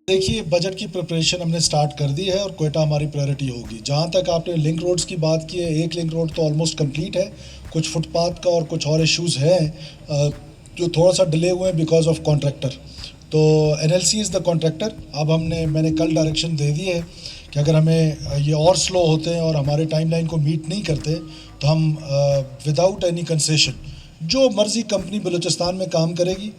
دیکھیے بجٹ کی پریپریشن ہم نے سٹارٹ کر دی ہے اور کوئٹہ ہماری پرائرٹی ہوگی. جہاں تک آپ نے لنک روڈز کی بات کی ہے، ایک لنک روڈ تو آلموسٹ کمپلیٹ ہے. کچھ فٹ پاتھ کا اور کچھ اور ایشوز ہیں جو تھوڑا سا ڈیلے ہوئے ہیں بیکاز آف کانٹریکٹر. تو N L C is the contractor. اب میں نے کل ڈائریکشن دے دی ہے کہ اگر ہمیں یہ اور سلو ہوتے ہیں اور ہمارے ٹائم لائن کو میٹ نہیں کرتے تو ہم وداؤٹ اینی کنسیشن جو مرضی کمپنی بلوچستان میں کام کرے گی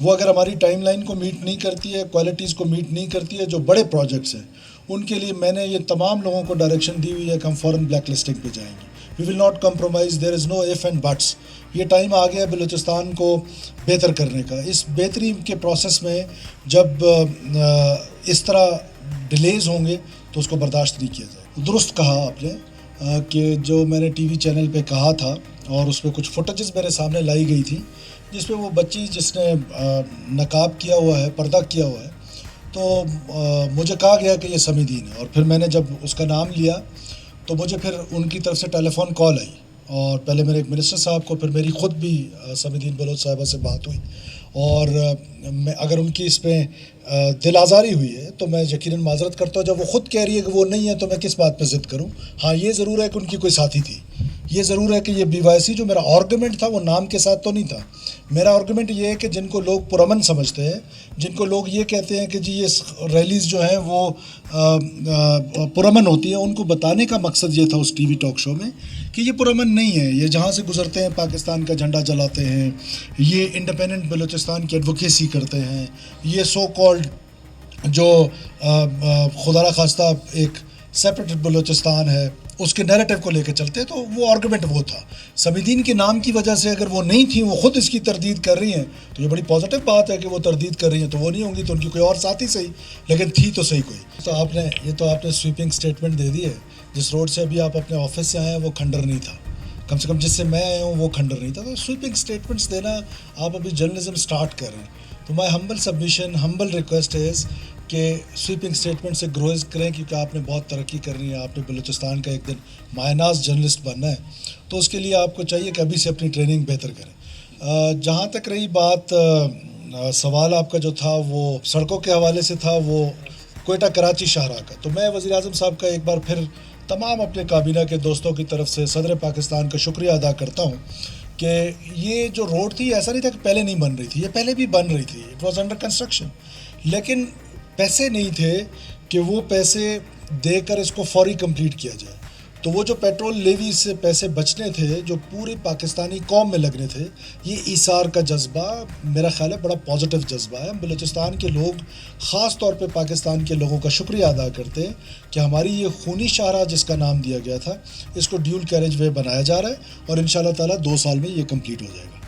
وہ اگر ہماری ٹائم لائن کو میٹ نہیں کرتی ہے، کوالٹیز کو میٹ نہیں کرتی ہے، جو بڑے پروجیکٹس ہیں ان کے لیے میں نے یہ تمام لوگوں کو ڈائریکشن دی ہوئی ہے کہ ہم فوراً بلیک لسٹنگ پہ جائیں گے. We will not compromise, there is no if and buts. یہ ٹائم آ گیا ہے بلوچستان کو بہتر کرنے کا. اس بہتری کے پروسیس میں جب اس طرح ڈیلیز ہوں گے تو اس کو برداشت نہیں کیا جائے. درست کہا آپ نے کہ جو میں نے ٹی وی چینل پہ کہا تھا اور اس پہ کچھ فوٹیجز میرے سامنے لائی گئی تھی جس پہ وہ بچی جس نے نقاب کیا ہوا ہے، پردہ کیا ہوا ہے، تو مجھے کہا گیا کہ یہ سمیع دین ہے. اور پھر میں نے جب اس کا نام لیا تو مجھے پھر ان کی طرف سے ٹیلی فون کال آئی اور پہلے میرے ایک منسٹر صاحب کو، پھر میری خود بھی سمیع دین بلوچ صاحبہ سے بات ہوئی. اور میں اگر ان کی اس پہ دل آزاری ہوئی ہے تو میں یقیناً معذرت کرتا ہوں. جب وہ خود کہہ رہی ہے کہ وہ نہیں ہے تو میں کس بات پہ ضد کروں. ہاں یہ ضرور ہے کہ ان کی کوئی ساتھی تھی. یہ ضرور ہے کہ یہ بی وائی سی جو میرا آرگومنٹ تھا وہ نام کے ساتھ تو نہیں تھا. میرا آرگومنٹ یہ ہے کہ جن کو لوگ پرامن سمجھتے ہیں، جن کو لوگ یہ کہتے ہیں کہ جی یہ ریلیز جو ہیں وہ پرامن ہوتی ہیں، ان کو بتانے کا مقصد یہ تھا اس ٹی وی ٹاک شو میں کہ یہ پرامن نہیں ہے. یہ جہاں سے گزرتے ہیں پاکستان کا جھنڈا جلاتے ہیں، یہ انڈیپینڈنٹ بلوچستان کی ایڈوکیسی کرتے ہیں، یہ سو کالڈ جو خدا را خواستہ ایک سیپریٹ بلوچستان ہے اس کے نیریٹو کو لے کے چلتے. تو وہ آرگومنٹ وہ تھا. سمیع دین کے نام کی وجہ سے اگر وہ نہیں تھیں، وہ خود اس کی تردید کر رہی ہیں تو یہ بڑی پازیٹیو بات ہے کہ وہ تردید کر رہی ہیں. تو وہ نہیں ہوں گی تو ان کی کوئی اور ساتھی صحیح، لیکن تھی تو صحیح کوئی. تو آپ نے سویپنگ سٹیٹمنٹ دے دی ہے. جس روڈ سے ابھی آپ اپنے آفس سے آئے ہیں وہ کھنڈر نہیں تھا، کم سے کم جس سے میں آیا ہوں وہ کھنڈر نہیں تھا. تو سویپنگ سٹیٹمنٹس دینا، آپ ابھی جرنلزم سٹارٹ کر رہے ہیں تو مائی ہمبل سبمیشن، ہمبل ریکویسٹ از کہ سویپنگ سٹیٹمنٹ سے گروز کریں کیونکہ آپ نے بہت ترقی کرنی ہے. آپ نے بلوچستان کا ایک دن مایہ ناز جرنلسٹ بننا ہے تو اس کے لیے آپ کو چاہیے کہ ابھی سے اپنی ٹریننگ بہتر کریں. جہاں تک رہی بات، سوال آپ کا جو تھا وہ سڑکوں کے حوالے سے تھا، وہ کوئٹہ کراچی شاہراہ کا. تو میں وزیر اعظم صاحب کا ایک بار پھر تمام اپنے کابینہ کے دوستوں کی طرف سے صدر پاکستان کا شکریہ ادا کرتا ہوں کہ یہ جو روڈ تھی ایسا نہیں تھا کہ پہلے نہیں بن رہی تھی، یہ پہلے بھی بن رہی تھی. اٹ واز انڈر کنسٹرکشن، لیکن پیسے نہیں تھے کہ وہ پیسے دے کر اس کو فوری کمپلیٹ کیا جائے. تو وہ جو پیٹرول لیوی سے پیسے بچنے تھے جو پوری پاکستانی قوم میں لگنے تھے، یہ ایثار کا جذبہ میرا خیال ہے بڑا پازیٹیو جذبہ ہے. بلوچستان کے لوگ خاص طور پہ پاکستان کے لوگوں کا شکریہ ادا کرتے ہیں کہ ہماری یہ خونی شاہراہ جس کا نام دیا گیا تھا اس کو ڈیول کیریج وے بنایا جا رہا ہے اور انشاءاللہ تعالیٰ 2 سال میں یہ کمپلیٹ ہو جائے گا.